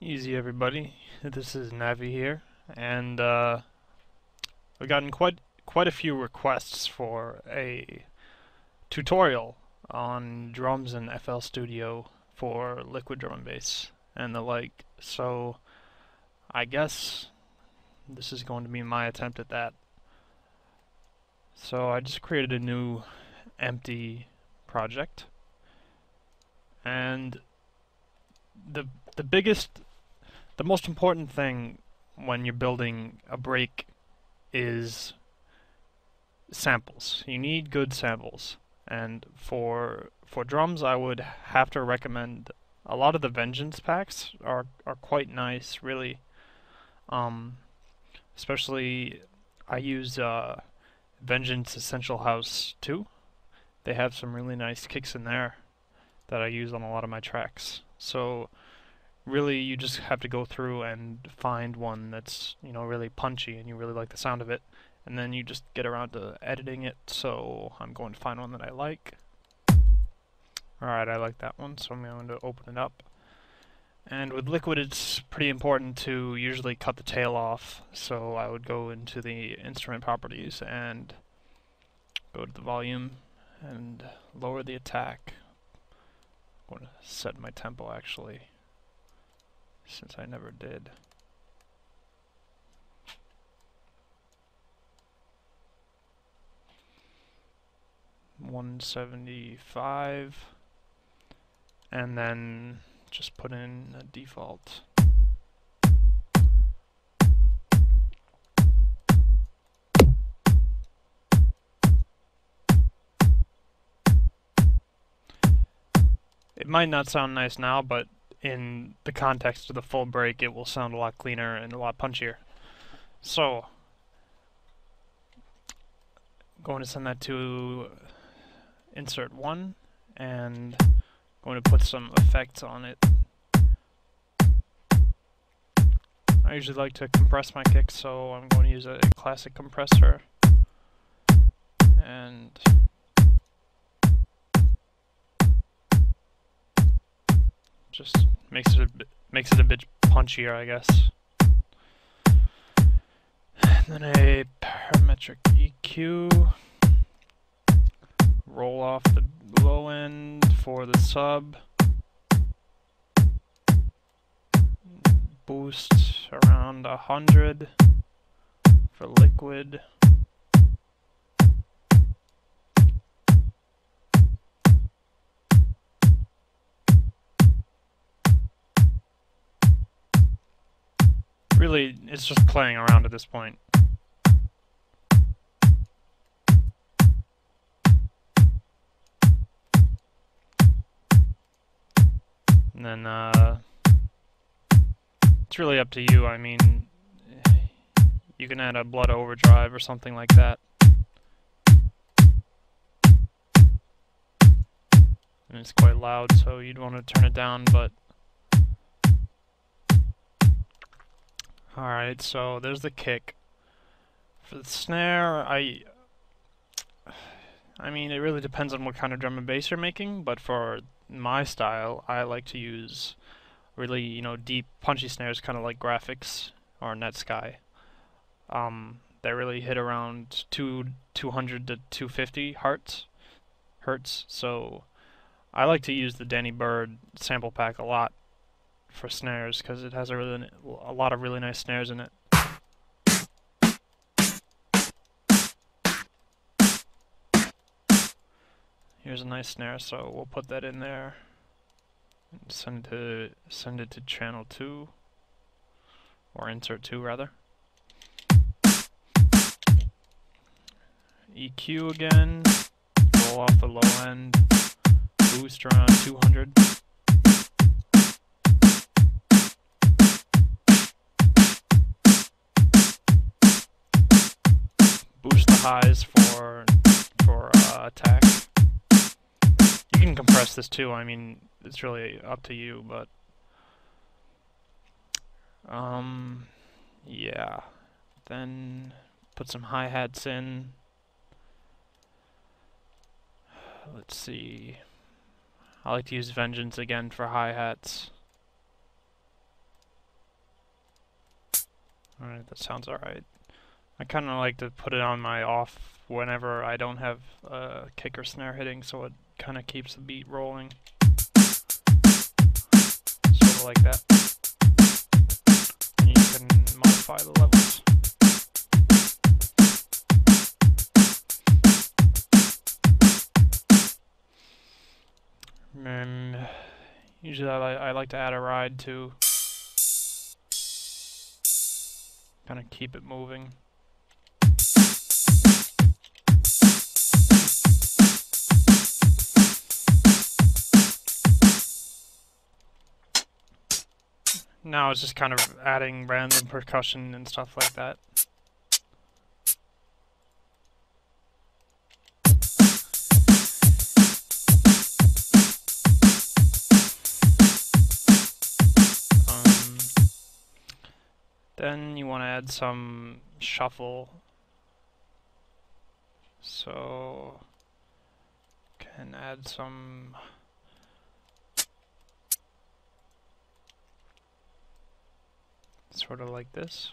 Easy, everybody. This is Navi here, and I've gotten quite a few requests for a tutorial on drums in FL Studio for liquid drum and bass and the like. So I guess this is going to be my attempt at that. So I just created a new empty project, and the the most important thing when you're building a break is samples. You need good samples. And for drums, I would have to recommend a lot of the Vengeance packs are quite nice, really. Especially I use Vengeance Essential House 2. They have some really nice kicks in there that I use on a lot of my tracks. So really, you just have to go through and find one that's, really punchy and you really like the sound of it, and then you just get around to editing it. So I'm going to find one that I like. Alright, I like that one, so I'm going to open it up. And with Liquid, it's pretty important to usually cut the tail off, so I would go into the instrument properties and go to the volume and lower the attack. I'm going to set my tempo, actually, since I never did. $175, and then just put in a default. It might not sound nice now, but in the context of the full break, it will sound a lot cleaner and a lot punchier. So, I'm going to send that to insert 1, and I'm going to put some effects on it. I usually like to compress my kicks, so I'm going to use a classic compressor, and just makes it a bit punchier, I guess. And then a parametric EQ. Roll off the low end for the sub. Boost around 100 for liquid. Really, it's just playing around at this point. And then, it's really up to you. I mean, you can add a blood overdrive or something like that. And it's quite loud, so you'd want to turn it down, but alright, so there's the kick. For the snare, I mean, it really depends on what kind of drum and bass you're making, but for my style, I like to use really, deep, punchy snares, kind of like Graphics or Netsky. They really hit around 200 to 250 hertz. So I like to use the Danny Bird sample pack a lot for snares because it has a lot of really nice snares in it. Here's a nice snare, so we'll put that in there and send it to channel 2, or insert 2 rather. EQ again, roll off the low end, boost around 200. Boost the highs for attack. You can compress this too. I mean, it's really up to you, but yeah. Then put some hi-hats in. Let's see. I like to use Vengeance again for hi-hats. Alright, that sounds alright. I kind of like to put it on my off whenever I don't have a kick or snare hitting, so it kind of keeps the beat rolling. Sort of like that. And you can modify the levels. And usually I like to add a ride too. Kind of keep it moving. Now it's just kind of adding random percussion and stuff like that. Then you want to add some shuffle. So can add some sort of like this.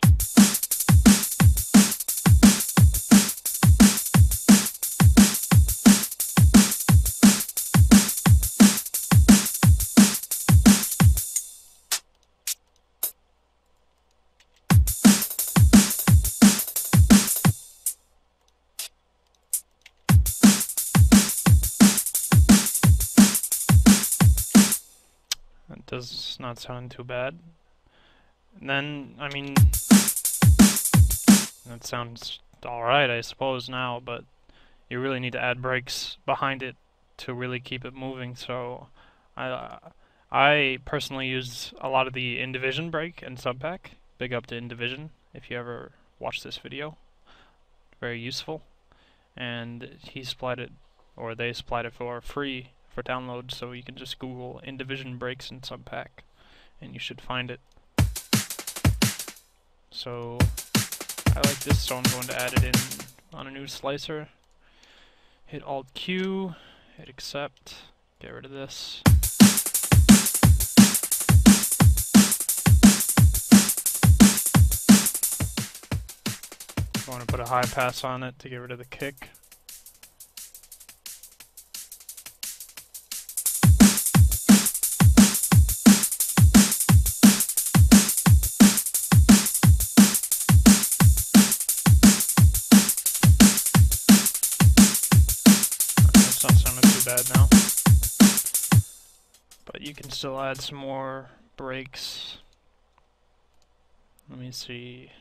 That does not sound too bad. And then, I mean, that sounds alright, I suppose, now, but you really need to add breaks behind it to really keep it moving. So I personally use a lot of the InDivision break and Subpack. Big up to InDivision if you ever watch this video. Very useful. And he supplied it, or they supplied it for free for download, so you can just Google InDivision breaks and Subpack and you should find it. So I like this, so I'm going to add it in on a new slicer. Hit Alt-Q, hit accept, get rid of this. I want to put a high pass on it to get rid of the kick. Not sounding too bad now, but you can still add some more breaks. Let me see.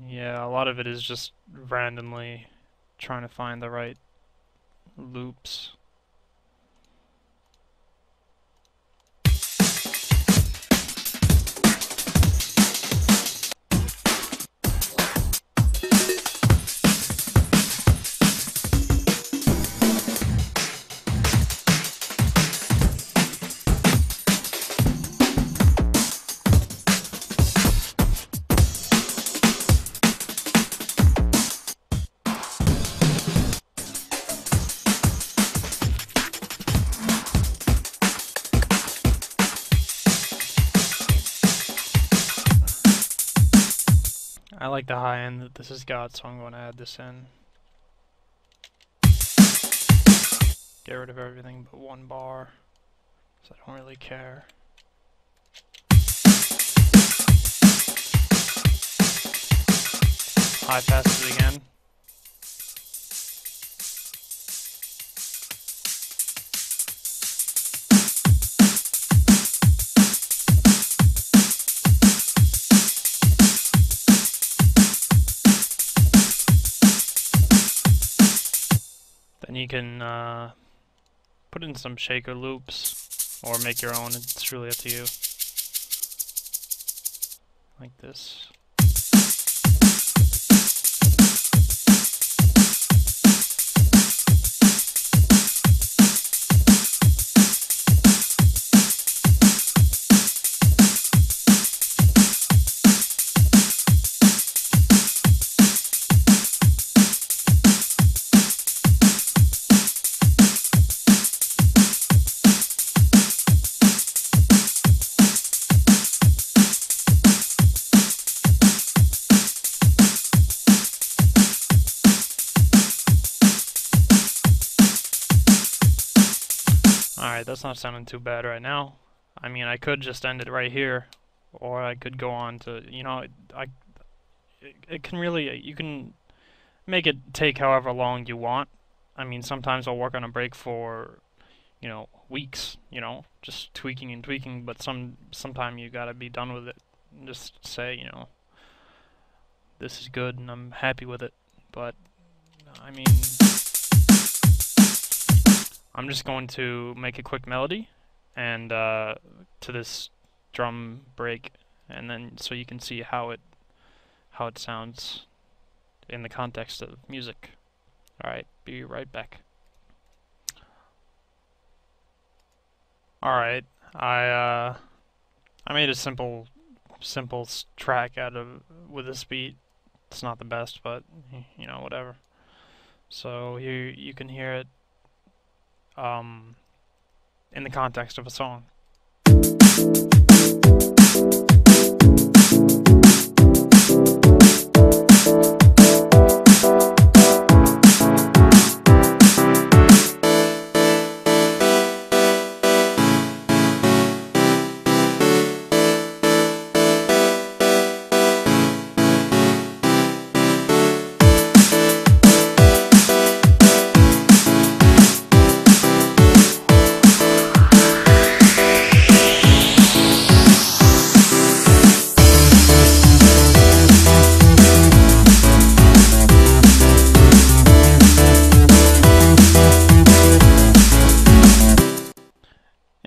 Yeah, a lot of it is just randomly trying to find the right loops. I like the high end that this has got, so I'm going to add this in. Get rid of everything but one bar, because I don't really care. High passes again. Then you can put in some shaker loops or make your own. It's really up to you. Like this. Alright, that's not sounding too bad right now. I mean, I could just end it right here, or I could go on to, you know, it can really, you can make it take however long you want. I mean, sometimes I'll work on a break for, you know, weeks, you know, just tweaking and tweaking, but sometime you gotta be done with it and just say, you know, this is good and I'm happy with it. But, I mean, I'm just going to make a quick melody and to this drum break, and then so you can see how it sounds in the context of music. Alright, be right back. Alright, I made a simple track out of with this beat. It's not the best, but you know, whatever. So here you can hear it in the context of a song.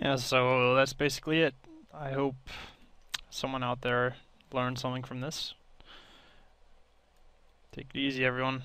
Yeah, so that's basically it. I hope someone out there learned something from this. Take it easy, everyone.